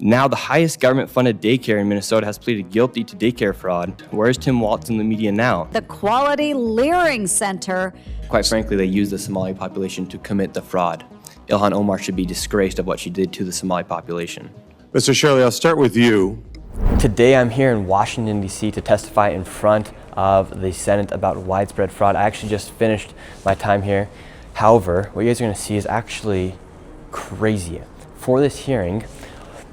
Now the highest government-funded daycare in Minnesota has pleaded guilty to daycare fraud. Where's Tim Walz in the media now? The Quality Learing Center. Quite frankly, they use the Somali population to commit the fraud. Ilhan Omar should be disgraced of what she did to the Somali population. Mr. Shirley, I'll start with you. Today I'm here in Washington, D.C. to testify in front of the Senate about widespread fraud. I actually just finished my time here. However, what you guys are going to see is actually crazy. For this hearing,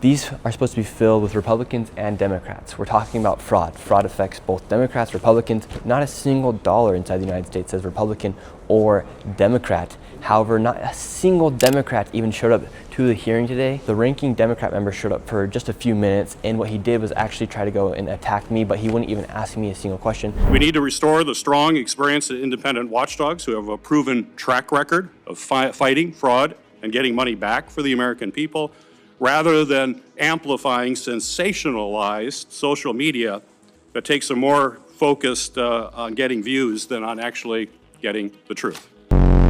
these are supposed to be filled with Republicans and Democrats. We're talking about fraud. Fraud affects both Democrats, Republicans. Not a single dollar inside the United States says Republican or Democrat. However, not a single Democrat even showed up to the hearing today. The ranking Democrat member showed up for just a few minutes, and what he did was actually try to go and attack me, but he wouldn't even ask me a single question. We need to restore the strong, experienced, and independent watchdogs who have a proven track record of fighting fraud and getting money back for the American people, rather than amplifying sensationalized social media that takes a more focused on getting views than on actually getting the truth.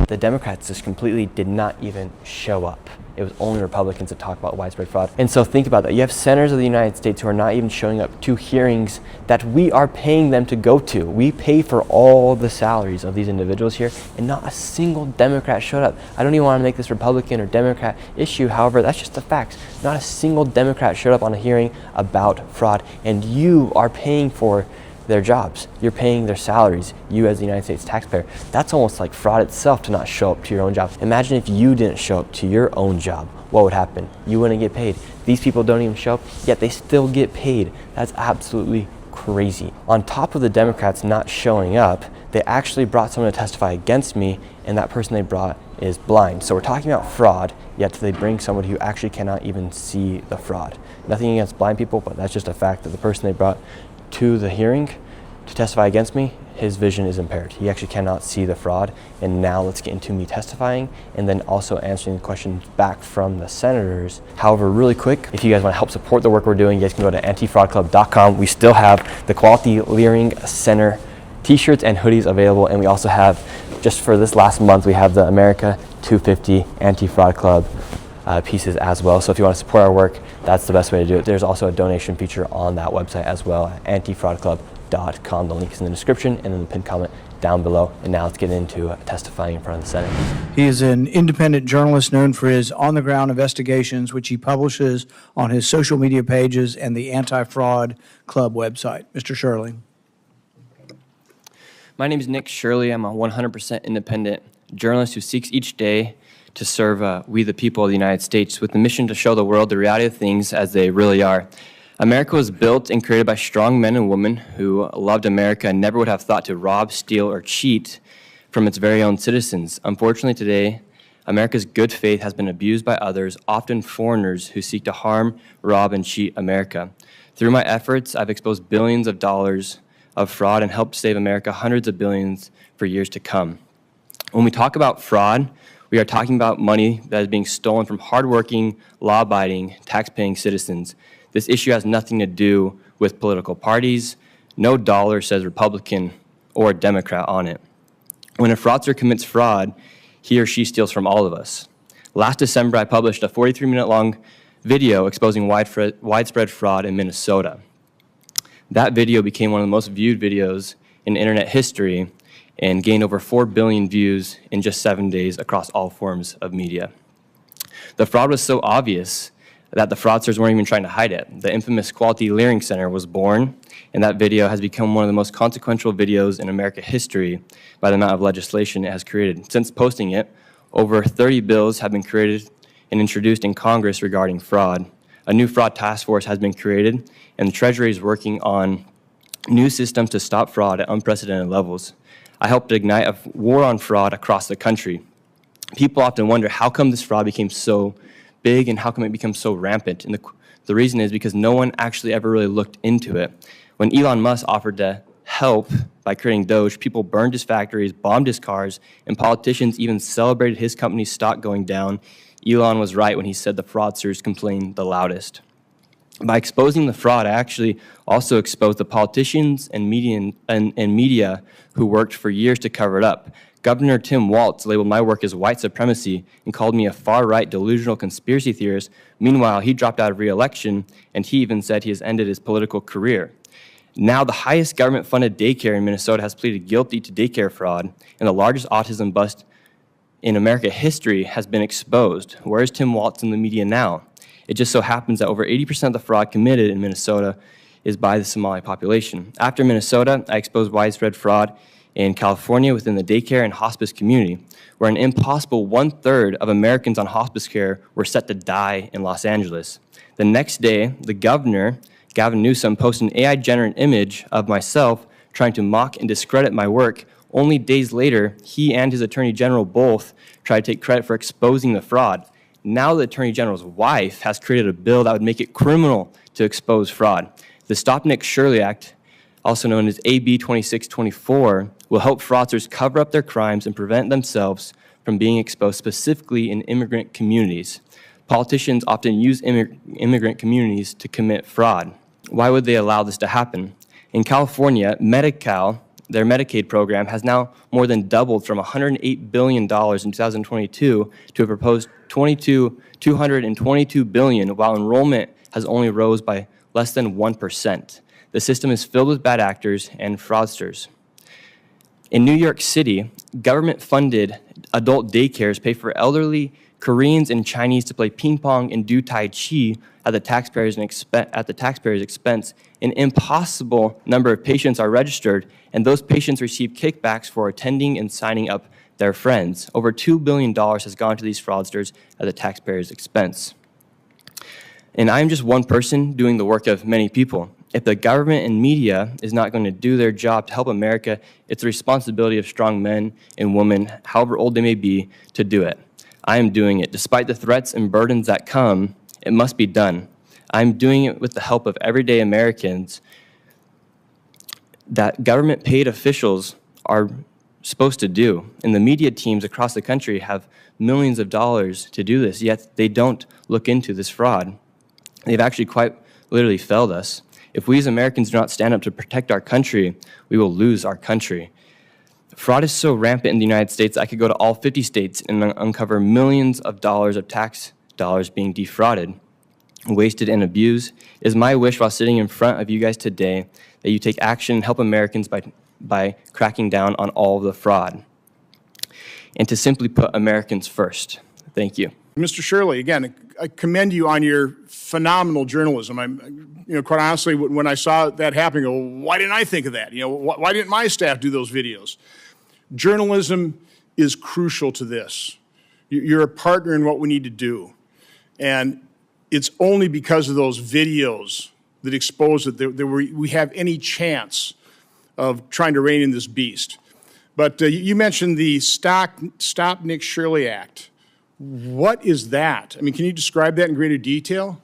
The Democrats just completely did not even show up. It was only Republicans that talk about widespread fraud. And so think about that. You have senators of the United States who are not even showing up to hearings that we are paying them to go to. We pay for all the salaries of these individuals here, and not a single Democrat showed up. I don't even want to make this Republican or Democrat issue. However, that's just the facts. Not a single Democrat showed up on a hearing about fraud, and you are paying for their jobs. You're paying their salaries, you as the United States taxpayer. That's almost like fraud itself to not show up to your own job. Imagine if you didn't show up to your own job. What would happen? You wouldn't get paid. These people don't even show up, yet they still get paid. That's absolutely crazy. On top of the Democrats not showing up, they actually brought someone to testify against me, and that person they brought is blind. So we're talking about fraud, yet they bring somebody who actually cannot even see the fraud. Nothing against blind people, but that's just a fact that the person they brought to the hearing to testify against me, his vision is impaired. He actually cannot see the fraud. And now let's get into me testifying and then also answering the questions back from the senators. However, really quick, if you guys want to help support the work we're doing, you guys can go to antifraudclub.com. We still have the Quality Learing Center t-shirts and hoodies available, and we also have, just for this last month, we have the America 250 Anti-Fraud Club pieces as well. So if you want to support our work, that's the best way to do it. There's also a donation feature on that website as well, antifraudclub.com. The link is in the description and in the pinned comment down below. And now let's get into testifying in front of the Senate. He is an independent journalist known for his on-the-ground investigations, which he publishes on his social media pages and the Anti-Fraud Club website. Mr. Shirley. My name is Nick Shirley. I'm a 100% independent journalist who seeks each day to serve we the people of the United States with the mission to show the world the reality of things as they really are. America was built and created by strong men and women who loved America and never would have thought to rob, steal, or cheat from its very own citizens. Unfortunately today, America's good faith has been abused by others, often foreigners who seek to harm, rob, and cheat America. Through my efforts, I've exposed billions of dollars of fraud and helped save America hundreds of billions for years to come. When we talk about fraud, we are talking about money that is being stolen from hardworking, law-abiding, tax-paying citizens. This issue has nothing to do with political parties. No dollar says Republican or Democrat on it. When a fraudster commits fraud, he or she steals from all of us. Last December, I published a 43-minute-long video exposing widespread fraud in Minnesota. That video became one of the most viewed videos in internet history and gained over 4 billion views in just 7 days across all forms of media. The fraud was so obvious that the fraudsters weren't even trying to hide it. The infamous Quality Learing Center was born, and that video has become one of the most consequential videos in American history by the amount of legislation it has created. Since posting it, over 30 bills have been created and introduced in Congress regarding fraud. A new fraud task force has been created, and the Treasury is working on new systems to stop fraud at unprecedented levels. I helped ignite a war on fraud across the country. People often wonder how come this fraud became so big and how come it became so rampant? And the reason is because no one actually ever really looked into it. When Elon Musk offered to help by creating Doge, people burned his factories, bombed his cars, and politicians even celebrated his company's stock going down. Elon was right when he said the fraudsters complained the loudest. By exposing the fraud, I actually also exposed the politicians and media who worked for years to cover it up. Governor Tim Walz labeled my work as white supremacy and called me a far-right delusional conspiracy theorist. Meanwhile, he dropped out of re-election, and he even said he has ended his political career. Now, the highest government-funded daycare in Minnesota has pleaded guilty to daycare fraud, and the largest autism bust in American history has been exposed. Where is Tim Walz in the media now? It just so happens that over 80% of the fraud committed in Minnesota is by the Somali population. After Minnesota, I exposed widespread fraud in California within the daycare and hospice community, where an impossible 1/3 of Americans on hospice care were set to die in Los Angeles. The next day, the governor, Gavin Newsom, posted an AI-generated image of myself trying to mock and discredit my work. Only days later, he and his attorney general both tried to take credit for exposing the fraud. Now the attorney general's wife has created a bill that would make it criminal to expose fraud. The Stop Shirley Act, also known as AB 2624, will help fraudsters cover up their crimes and prevent themselves from being exposed, specifically in immigrant communities. Politicians often use immigrant communities to commit fraud. Why would they allow this to happen? In California, Medi-Cal, their Medicaid program, has now more than doubled from $108 billion in 2022 to a proposed $222 billion, while enrollment has only rose by less than 1%. The system is filled with bad actors and fraudsters. In New York City, government-funded adult daycares pay for elderly Koreans and Chinese to play ping pong and do Tai Chi at the taxpayer's expense. An impossible number of patients are registered, and those patients receive kickbacks for attending and signing up their friends. Over $2 billion has gone to these fraudsters at the taxpayer's expense. And I'm just one person doing the work of many people. If the government and media is not going to do their job to help America, it's the responsibility of strong men and women, however old they may be, to do it. I am doing it. Despite the threats and burdens that come, it must be done. I'm doing it with the help of everyday Americans that government-paid officials are supposed to do. And the media teams across the country have millions of dollars to do this, yet they don't look into this fraud. They've actually quite literally failed us. If we as Americans do not stand up to protect our country, we will lose our country. Fraud is so rampant in the United States, I could go to all 50 states and uncover millions of dollars of tax dollars being defrauded, wasted, and abused. It is my wish while sitting in front of you guys today that you take action and help Americans by cracking down on all of the fraud, and to simply put Americans first. Thank you. Mr. Shirley, again, I commend you on your phenomenal journalism. Quite honestly, when I saw that happening, I go, why didn't I think of that? Why didn't my staff do those videos? Journalism is crucial to this. You're a partner in what we need to do. And it's only because of those videos that expose that we have any chance of trying to rein in this beast. But you mentioned the Stop Shirley Act. What is that? I mean, can you describe that in greater detail?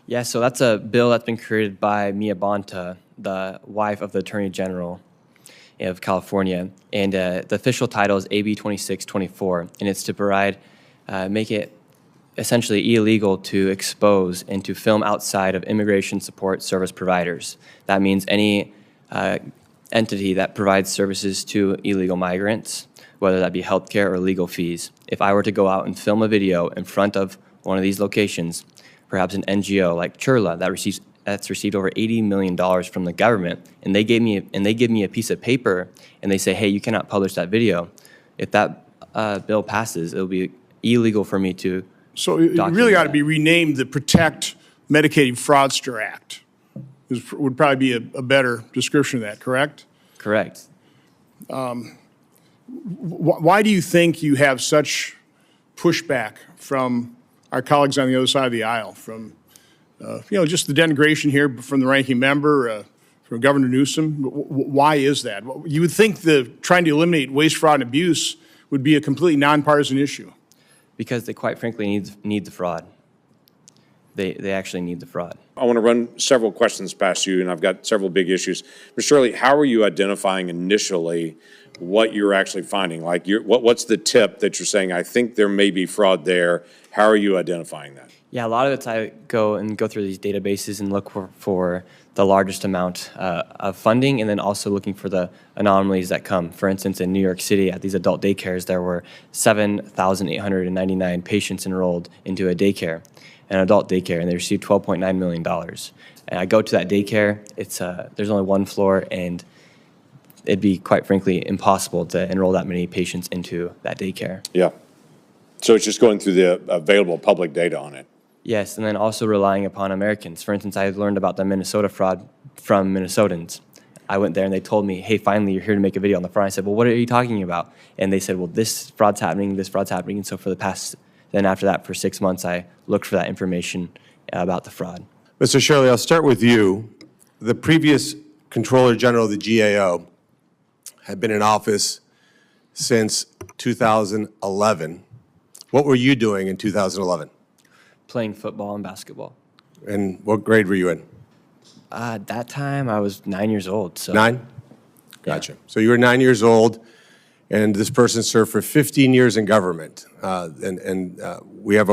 Yeah, so that's a bill that's been created by Mia Bonta, the wife of the Attorney General of California. And the official title is AB 2624, and it's to make it essentially illegal to expose and to film outside of immigration support service providers. That means any entity that provides services to illegal migrants, whether that be healthcare or legal fees. If I were to go out and film a video in front of one of these locations, perhaps an NGO like Shirley that's received over $80 million from the government, and they give me a piece of paper and they say, hey, you cannot publish that video. If that bill passes, it'll be illegal for me to. So it really ought to be renamed the Protect Medicaid Fraudster Act. This would probably be a better description of that, correct? Correct. Why do you think you have such pushback from our colleagues on the other side of the aisle, from just the denigration here from the ranking member, from Governor Newsom? Why is that? You would think trying to eliminate waste, fraud, and abuse would be a completely nonpartisan issue. Because they quite frankly need the fraud. They actually need the fraud. I want to run several questions past you, and I've got several big issues. Ms. Shirley, how are you identifying initially what you're actually finding? Like, what's the tip that you're saying, I think there may be fraud there? How are you identifying that? Yeah, a lot of it's I go through these databases and look for the largest amount of funding, and then also looking for the anomalies that come. For instance, in New York City at these adult daycares, there were 7,899 patients enrolled into an adult daycare, and they received $12.9 million. And I go to that daycare, there's only one floor, and it'd be, quite frankly, impossible to enroll that many patients into that daycare. Yeah. So it's just going through the available public data on it. Yes, and then also relying upon Americans. For instance, I learned about the Minnesota fraud from Minnesotans. I went there and they told me, hey, finally, you're here to make a video on the fraud. I said, well, what are you talking about? And they said, well, this fraud's happening, this fraud's happening. And so then after that, for 6 months, I looked for that information about the fraud. Mr. Shirley, I'll start with you. The previous Controller General of the GAO had been in office since 2011. What were you doing in 2011? Playing football and basketball. And what grade were you in? At that time, I was 9 years old. So 9? Gotcha. So you were 9 years old, and this person served for 15 years in government. We have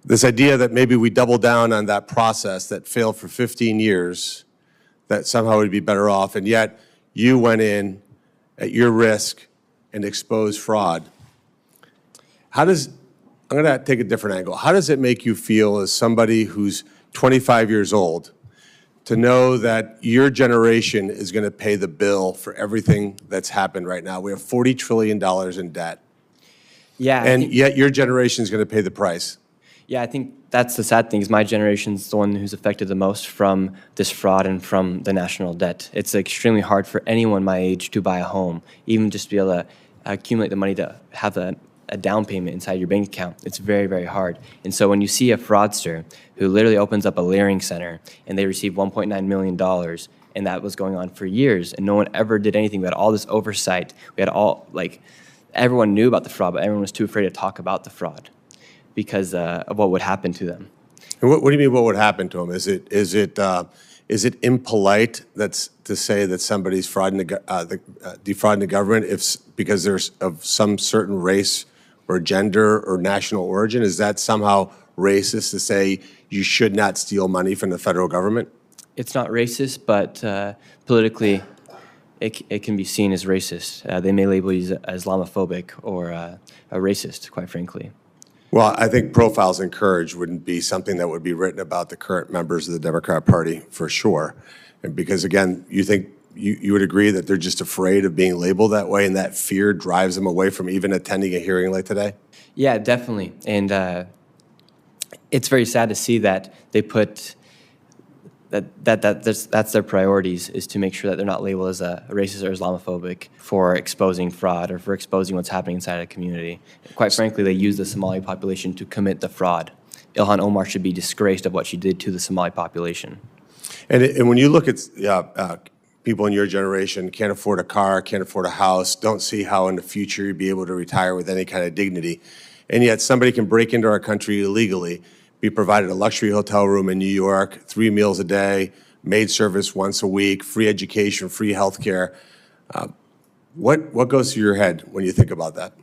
this idea that maybe we double down on that process that failed for 15 years, that somehow we'd be better off, and yet you went in at your risk and exposed fraud. I'm going to take a different angle. How does it make you feel as somebody who's 25 years old to know that your generation is going to pay the bill for everything that's happened right now? We have $40 trillion in debt. Yeah. And yet your generation is going to pay the price. Yeah, I think that's the sad thing is my generation's the one who's affected the most from this fraud and from the national debt. It's extremely hard for anyone my age to buy a home, even just to be able to accumulate the money to have a down payment inside your bank account. It's very, very hard. And so when you see a fraudster who literally opens up a Learing center and they receive $1.9 million, and that was going on for years, and no one ever did anything. We had all this oversight. We had everyone knew about the fraud, but everyone was too afraid to talk about the fraud because of what would happen to them. And what do you mean what would happen to them? Is it impolite to say that somebody's defrauding the government because there's of some certain race or gender or national origin? Is that somehow racist to say you should not steal money from the federal government? It's not racist, but politically it can be seen as racist. They may label you as Islamophobic or a racist, quite frankly. Well, I think profiles encouraged wouldn't be something that would be written about the current members of the Democrat Party for sure. And because, again, you think you would agree that they're just afraid of being labeled that way and that fear drives them away from even attending a hearing like today? Yeah, definitely. And it's very sad to see that they put that's their priorities, is to make sure that they're not labeled as a racist or Islamophobic for exposing fraud or for exposing what's happening inside a community. Quite frankly, they use the Somali population to commit the fraud. Ilhan Omar should be disgraced of what she did to the Somali population. And when you look at people in your generation can't afford a car, can't afford a house, don't see how in the future you'd be able to retire with any kind of dignity, and yet somebody can break into our country illegally, be provided a luxury hotel room in New York, 3 meals a day, maid service once a week, free education, free health care. What goes through your head when you think about that?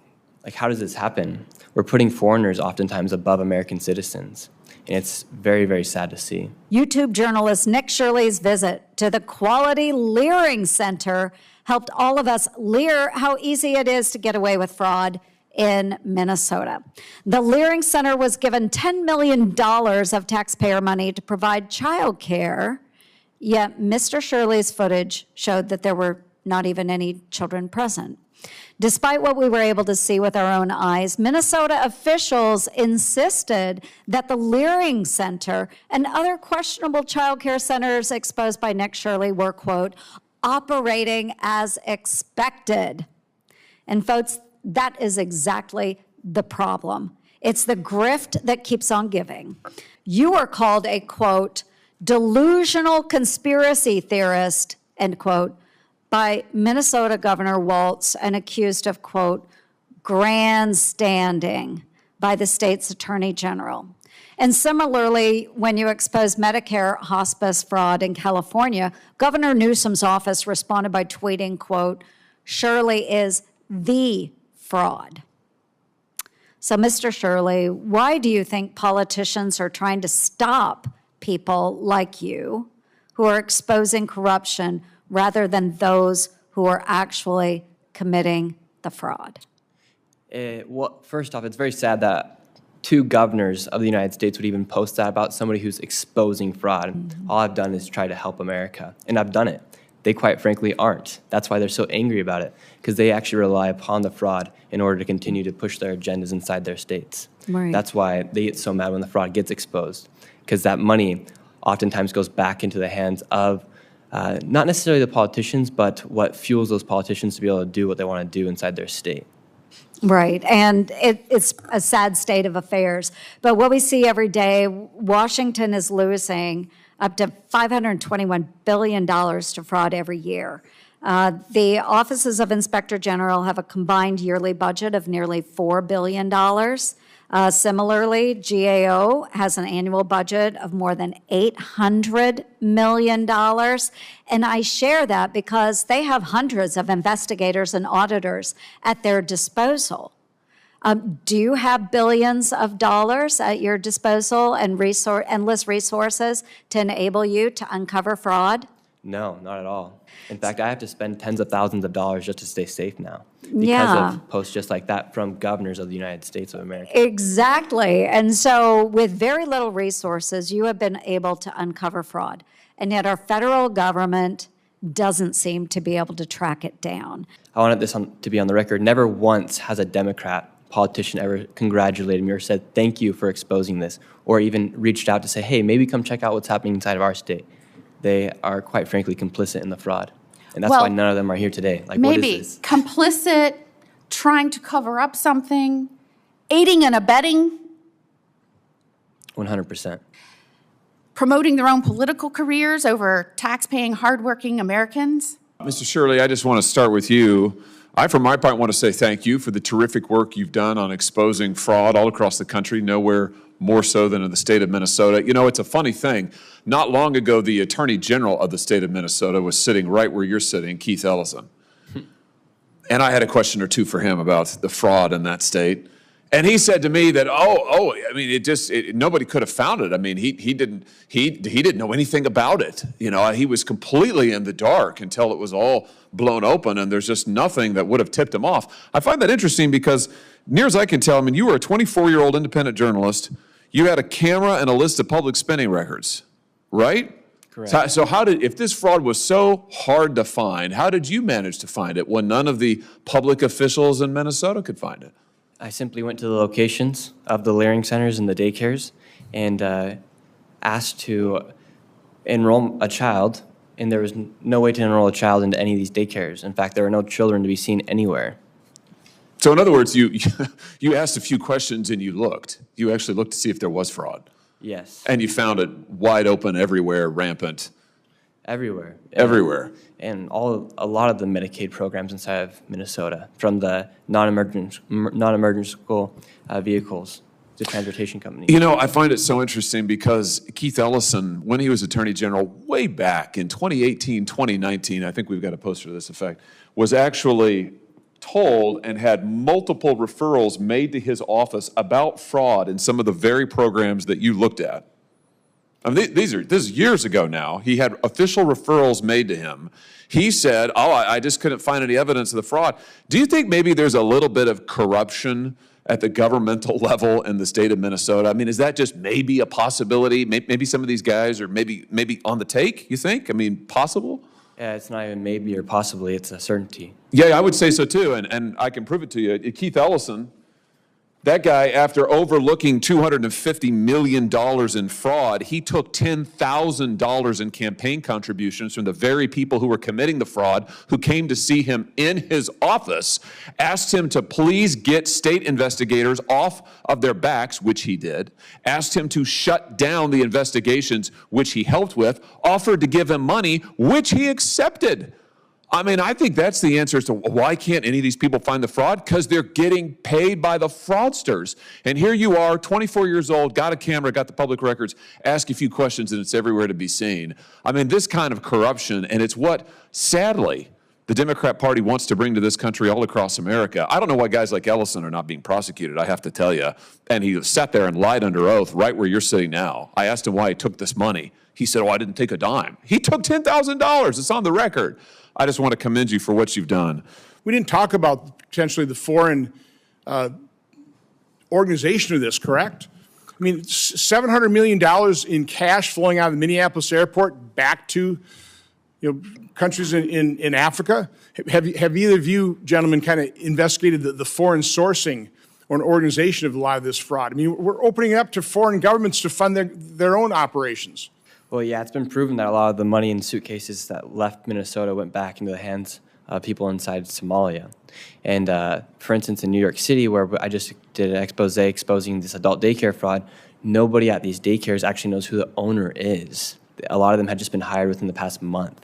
Like, how does this happen? We're putting foreigners oftentimes above American citizens, and it's very, very sad to see. YouTube journalist Nick Shirley's visit to the Quality Learing Center helped all of us lear how easy it is to get away with fraud in Minnesota. The Learing Center was given $10 million of taxpayer money to provide child care, yet Mr. Shirley's footage showed that there were not even any children present. Despite what we were able to see with our own eyes, Minnesota officials insisted that the Learing Center and other questionable child care centers exposed by Nick Shirley were, quote, operating as expected. And folks, that is exactly the problem. It's the grift that keeps on giving. You are called a, quote, delusional conspiracy theorist, end quote, by Minnesota Governor Walz and accused of, quote, grandstanding by the state's attorney general. And similarly, when you expose Medicare hospice fraud in California, Governor Newsom's office responded by tweeting, quote, Shirley is the fraud. So, Mr. Shirley, why do you think politicians are trying to stop people like you who are exposing corruption rather than those who are actually committing the fraud? Well, first off, it's very sad that 2 governors of the United States would even post that about somebody who's exposing fraud. Mm-hmm. All I've done is try to help America, and I've done it. They quite frankly aren't. That's why they're so angry about it, because they actually rely upon the fraud in order to continue to push their agendas inside their states. Right. That's why they get so mad when the fraud gets exposed, because that money oftentimes goes back into the hands of not necessarily the politicians, but what fuels those politicians to be able to do what they want to do inside their state. Right, and it's a sad state of affairs. But what we see every day, Washington is losing up to $521 billion to fraud every year. The offices of Inspector General have a combined yearly budget of nearly $4 billion. Similarly, GAO has an annual budget of more than $800 million. And I share that because they have hundreds of investigators and auditors at their disposal. Do you have billions of dollars at your disposal and endless resources to enable you to uncover fraud? No, not at all. In fact, I have to spend tens of thousands of dollars just to stay safe now because of posts just like that from governors of the United States of America. Exactly. And so with very little resources, you have been able to uncover fraud. And yet our federal government doesn't seem to be able to track it down. I wanted this to be on the record. Never once has a Democrat politician ever congratulated me or said, thank you for exposing this, or even reached out to say, hey, maybe come check out what's happening inside of our state. They are quite frankly complicit in the fraud. And that's why none of them are here today. Like, maybe what is this? Complicit, trying to cover up something, aiding and abetting. 100%. Promoting their own political careers over tax-paying, hardworking Americans. Mr. Shirley, I just want to start with you. I, for my part, want to say thank you for the terrific work you've done on exposing fraud all across the country, nowhere more so than in the state of Minnesota. You know, it's a funny thing. Not long ago, the Attorney General of the state of Minnesota was sitting right where you're sitting, Keith Ellison. And I had a question or two for him about the fraud in that state. And he said to me that, I mean, nobody could have found it. I mean, he didn't know anything about it. You know, he was completely in the dark until it was all blown open, and there's just nothing that would have tipped him off. I find that interesting because, near as I can tell, I mean, you were a 24-year-old independent journalist. You had a camera and a list of public spending records, right? Correct. So if this fraud was so hard to find, how did you manage to find it when none of the public officials in Minnesota could find it? I simply went to the locations of the Learing centers and the daycares and asked to enroll a child, and there was no way to enroll a child into any of these daycares. In fact, there were no children to be seen anywhere. So in other words, you asked a few questions and you looked. You actually looked to see if there was fraud. Yes. And you found it wide open everywhere, rampant. Everywhere. Everywhere. And a lot of the Medicaid programs inside of Minnesota, from the non-emergency vehicles to transportation companies. You know, I find it so interesting because Keith Ellison, when he was Attorney General way back in 2018, 2019, I think we've got a poster to this effect, was actually told and had multiple referrals made to his office about fraud in some of the very programs that you looked at. I mean, this is years ago now. He had official referrals made to him. He said, I just couldn't find any evidence of the fraud. Do you think maybe there's a little bit of corruption at the governmental level in the state of Minnesota? I mean, is that just maybe a possibility? Maybe some of these guys are maybe on the take, you think? I mean, possible? Yeah, it's not even maybe or possibly, it's a certainty. Yeah, I would say so too, and I can prove it to you. Keith Ellison, that guy, after overlooking $250 million in fraud, he took $10,000 in campaign contributions from the very people who were committing the fraud, who came to see him in his office, asked him to please get state investigators off of their backs, which he did, asked him to shut down the investigations, which he helped with, offered to give him money, which he accepted. I mean, I think that's the answer as to why can't any of these people find the fraud? Because they're getting paid by the fraudsters. And here you are, 24 years old, got a camera, got the public records, ask a few questions, and it's everywhere to be seen. I mean, this kind of corruption, and it's what, sadly, the Democrat Party wants to bring to this country all across America. I don't know why guys like Ellison are not being prosecuted, I have to tell you. And he sat there and lied under oath right where you're sitting now. I asked him why he took this money. He said, oh, I didn't take a dime. He took $10,000. It's on the record. I just want to commend you for what you've done. We didn't talk about potentially the foreign organization of this, correct? I mean, $700 million in cash flowing out of the Minneapolis airport back to countries in Africa. Have either of you gentlemen kind of investigated the foreign sourcing or an organization of a lot of this fraud? I mean, we're opening it up to foreign governments to fund their own operations. Well, yeah, it's been proven that a lot of the money in suitcases that left Minnesota went back into the hands of people inside Somalia. And for instance, in New York City, where I just did an expose exposing this adult daycare fraud, nobody at these daycares actually knows who the owner is. A lot of them had just been hired within the past month.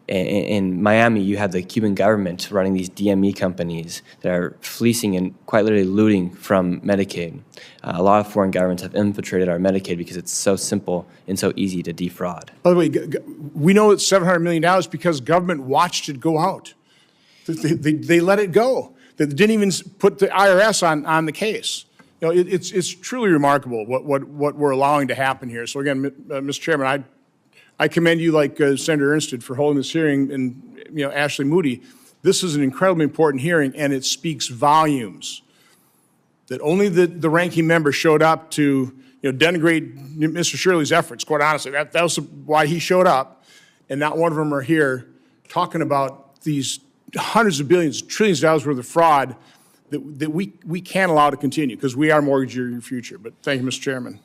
In Miami, you have the Cuban government running these DME companies that are fleecing and quite literally looting from Medicaid. A lot of foreign governments have infiltrated our Medicaid because it's so simple and so easy to defraud. By the way, we know it's $700 million because government watched it go out. They let it go. They didn't even put the IRS on the case. It's truly remarkable what we're allowing to happen here. So again, Mr. Chairman, I commend you, like Senator Ernst did, for holding this hearing, and Ashley Moody. This is an incredibly important hearing, and it speaks volumes that only the ranking member showed up to denigrate Mr. Shirley's efforts. Quite honestly, that was why he showed up, and not one of them are here talking about these hundreds of billions, trillions of dollars worth of fraud that we can't allow to continue, because we are mortgaging your future. But thank you, Mr. Chairman.